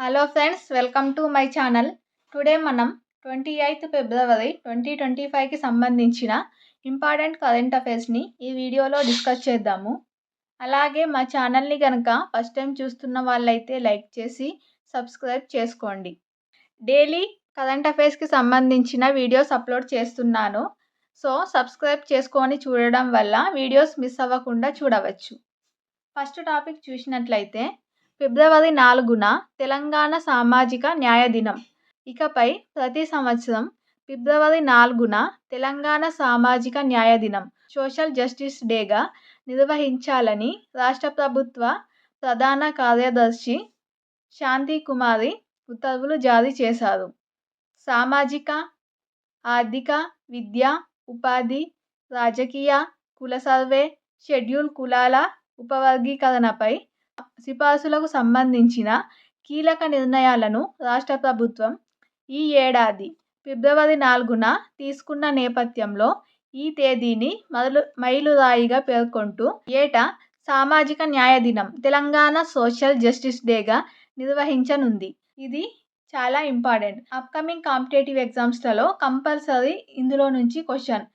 Hello friends, welcome to my channel. Today మనం 28th ఫిబ్రవరి 2025కి సంబంధించిన important current అఫైర్స్ని ఈ వీడియోలో డిస్కస్ చేద్దాము. అలాగే మా ఛానల్ని కనుక ఫస్ట్ టైం చూస్తున్న వాళ్ళైతే లైక్ చేసి సబ్స్క్రైబ్ చేసుకోండి. డైలీ కరెంట్ అఫైర్స్కి సంబంధించిన వీడియోస్ అప్లోడ్ చేస్తున్నాను. సో సబ్స్క్రైబ్ చేసుకొని చూడడం వల్ల వీడియోస్ మిస్ అవ్వకుండా చూడవచ్చు. ఫస్ట్ టాపిక్ చూసినట్లయితే ఫిబ్రవరి 4న తెలంగాణ సామాజిక న్యాయ దినం. ఇకపై ప్రతి సంవత్సరం ఫిబ్రవరి 4న తెలంగాణ సామాజిక న్యాయ దినం, సోషల్ జస్టిస్ డేగా నిర్వహించాలని రాష్ట్ర ప్రభుత్వ ప్రధాన కార్యదర్శి శాంతి కుమారి ఉత్తర్వులు జారీ చేశారు. సామాజిక, ఆర్థిక, విద్య, ఉపాధి, రాజకీయ, కుల సర్వే, షెడ్యూల్ కులాల ఉపవర్గీకరణపై సిఫార్సులకు సంబంధించిన కీలక నిర్ణయాలను రాష్ట్ర ప్రభుత్వం ఈ ఏడాది ఫిబ్రవరి 4న తీసుకున్న నేపథ్యంలో ఈ తేదీని మైలురాయిగా పేర్కొంటూ ఏటా సామాజిక న్యాయ దినం, తెలంగాణ సోషల్ జస్టిస్ డేగా నిర్వహించనుంది. ఇది చాలా ఇంపార్టెంట్. అప్కమింగ్ కాంపిటేటివ్ ఎగ్జామ్స్లలో కంపల్సరీ ఇందులో నుంచి క్వశ్చన్,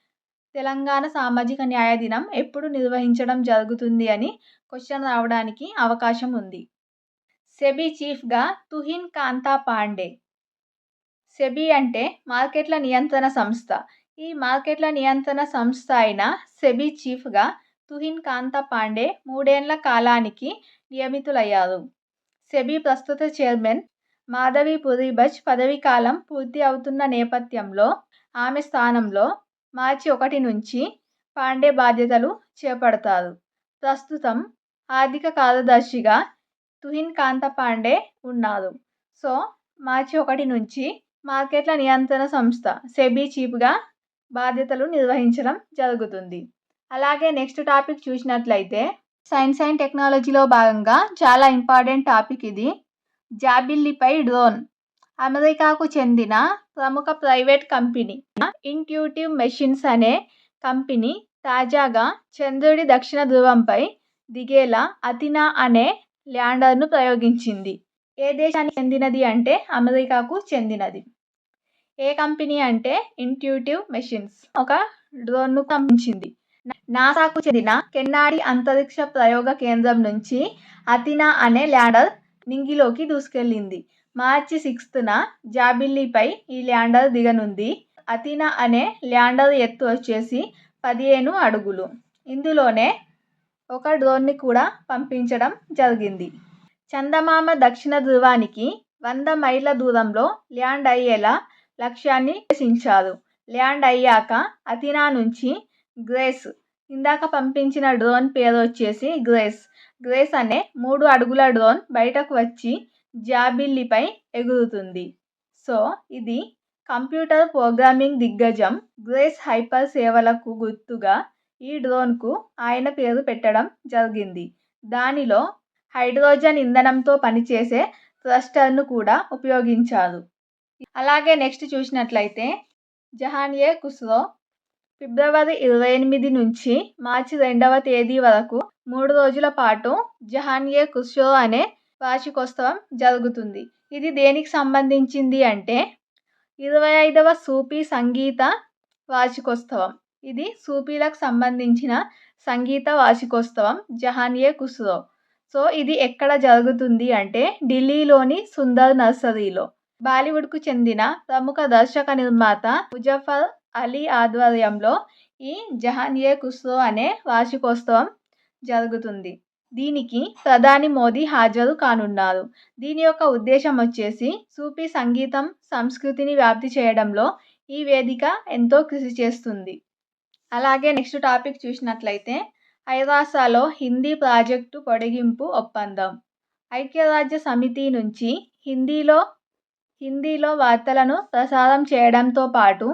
తెలంగాణ సామాజిక న్యాయ దినం ఎప్పుడు నిర్వహించడం జరుగుతుంది అని క్వశ్చన్ రావడానికి అవకాశం ఉంది. సెబీ చీఫ్గా తుహిన్ కాంతా పాండే. సెబీ అంటే మార్కెట్ల నియంత్రణ సంస్థ. ఈ మార్కెట్ల నియంత్రణ సంస్థ అయిన సెబీ చీఫ్గా తుహిన్ కాంతా పాండే 3 ఏళ్ల కాలానికి నియమితులయ్యారు. సెబీ ప్రస్తుత చైర్మన్ మాధవి పురిబజ్ పదవీ కాలం పూర్తి అవుతున్న నేపథ్యంలో ఆమె స్థానంలో మార్చి 1 నుంచి పాండే బాధ్యతలు చేపడతారు. ప్రస్తుతం ఆర్థిక కార్యదర్శిగా తుహిన్ కాంతా పాండే ఉన్నారు. సో మార్చి 1 నుంచి మార్కెట్ల నియంత్రణ సంస్థ సెబీ చీఫ్గా బాధ్యతలు నిర్వహించడం జరుగుతుంది. అలాగే నెక్స్ట్ టాపిక్ చూసినట్లయితే సైన్స్ అండ్ టెక్నాలజీలో భాగంగా చాలా ఇంపార్టెంట్ టాపిక్ ఇది. జాబిల్లిపై డ్రోన్. అమెరికాకు చెందిన ప్రముఖ ప్రైవేట్ కంపెనీ ఇంట్యూటివ్ మెషిన్స్ అనే కంపెనీ తాజాగా చంద్రుడి దక్షిణ ధృవంపై దిగేలా అథినా అనే ల్యాండర్ను ప్రయోగించింది. ఏ దేశానికి చెందినది అంటే అమెరికాకు చెందినది. ఏ కంపెనీ అంటే ఇంట్యూటివ్ మెషిన్స్ ఒక డ్రోన్ను పంపించింది. నాసాకు చెందిన కెన్నడీ అంతరిక్ష ప్రయోగ కేంద్రం నుంచి అథినా అనే ల్యాండర్ నింగిలోకి దూసుకెళ్లింది. మార్చి 6న జాబిల్లిపై ఈ ల్యాండర్ దిగనుంది. అథినా అనే ల్యాండర్ ఎత్తు వచ్చేసి 15 అడుగులు. ఇందులోనే ఒక డ్రోన్ని కూడా పంపించడం జరిగింది. చందమామ దక్షిణ ధృవానికి 100 మైళ్ళ దూరంలో ల్యాండ్ అయ్యేలా లక్ష్యాన్ని నిర్దేశించారు. ల్యాండ్ అయ్యాక అథినా నుంచి గ్రేస్, ఇందాక పంపించిన డ్రోన్ పేరు వచ్చేసి గ్రేస్ అనే 3 అడుగుల డ్రోన్ బయటకు వచ్చి జాబిల్లిపై ఎగురుతుంది. సో ఇది కంప్యూటర్ ప్రోగ్రామింగ్ దిగ్గజం గ్రేస్ హైపర్ సేవలకు గుర్తుగా ఈ డ్రోన్కు ఆయన పేరు పెట్టడం జరిగింది. దానిలో హైడ్రోజన్ ఇంధనంతో పనిచేసే థ్రస్టర్ను కూడా ఉపయోగించారు. అలాగే నెక్స్ట్ చూసినట్లయితే జహాన్-ఏ ఖుస్రో. ఫిబ్రవరి 28 నుంచి మార్చి 2వ తేదీ వరకు 3 రోజుల పాటు జహాన్-ఏ ఖుస్రో అనే వార్షికోత్సవం జరుగుతుంది. ఇది దేనికి సంబంధించింది అంటే 25వ సూఫీ సంగీత వార్షికోత్సవం. ఇది సూఫీలకు సంబంధించిన సంగీత వార్షికోత్సవం జహాన్-ఏ ఖుస్రో. సో ఇది ఎక్కడ జరుగుతుంది అంటే ఢిల్లీలోని సుందర్ నర్సరీలో. బాలీవుడ్కు చెందిన ప్రముఖ దర్శక నిర్మాత ముజఫర్ అలీ ఆధ్వర్యంలో ఈ జహాన్-ఏ ఖుస్రో అనే వార్షికోత్సవం జరుగుతుంది. దీనికి ప్రధాని మోదీ హాజరు కానున్నారు. దీని యొక్క ఉద్దేశం వచ్చేసి సూఫీ సంగీతం సంస్కృతిని వ్యాప్తి చేయడంలో ఈ వేదిక ఎంతో కృషి చేస్తుంది. అలాగే నెక్స్ట్ టాపిక్ చూసినట్లయితే ఐరాసలో హిందీ ప్రాజెక్టు పొడిగింపు ఒప్పందం. ఐక్యరాజ్య సమితి నుంచి హిందీలో వార్తలను ప్రసారం చేయడంతో పాటు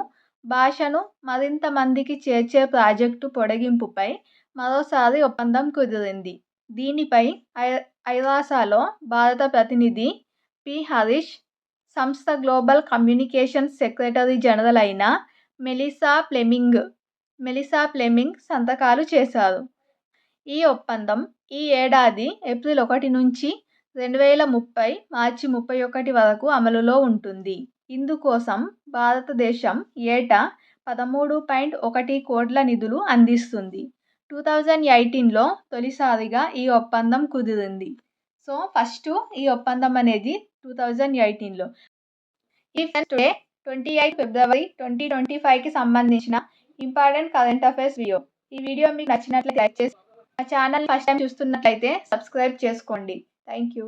భాషను మరింత మందికి చేర్చే ప్రాజెక్టు పొడిగింపుపై మరోసారి ఒప్పందం కుదిరింది. దీనిపై ఐరాసలో భారత ప్రతినిధి పి. హరీష్, సంస్థ గ్లోబల్ కమ్యూనికేషన్స్ సెక్రటరీ జనరల్ అయిన మెలిసా ఫ్లెమింగ్ సంతకాలు చేశారు. ఈ ఒప్పందం ఈ ఏడాది ఏప్రిల్ 1 నుంచి 2030 మార్చి 31 వరకు అమలులో ఉంటుంది. ఇందుకోసం భారతదేశం ఏటా 13.1 కోట్ల నిధులు అందిస్తుంది. 2018లో తొలిసారిగా ఈ ఒప్పందం కుదిరింది. సో ఫస్ట్ ఈ ఒప్పందం అనేది 2018లో. ఈ టుడే 28 ఫిబ్రవరి 2025కి సంబంధించిన ఇంపార్టెంట్ కరెంట్ అఫైర్స్ వీడియో. ఈ వీడియో మీకు నచ్చినట్లయితే లైక్ చేసి మా ఛానల్ ఫస్ట్ టైం చూస్తున్నట్లయితే సబ్స్క్రైబ్ చేసుకోండి. Thank you.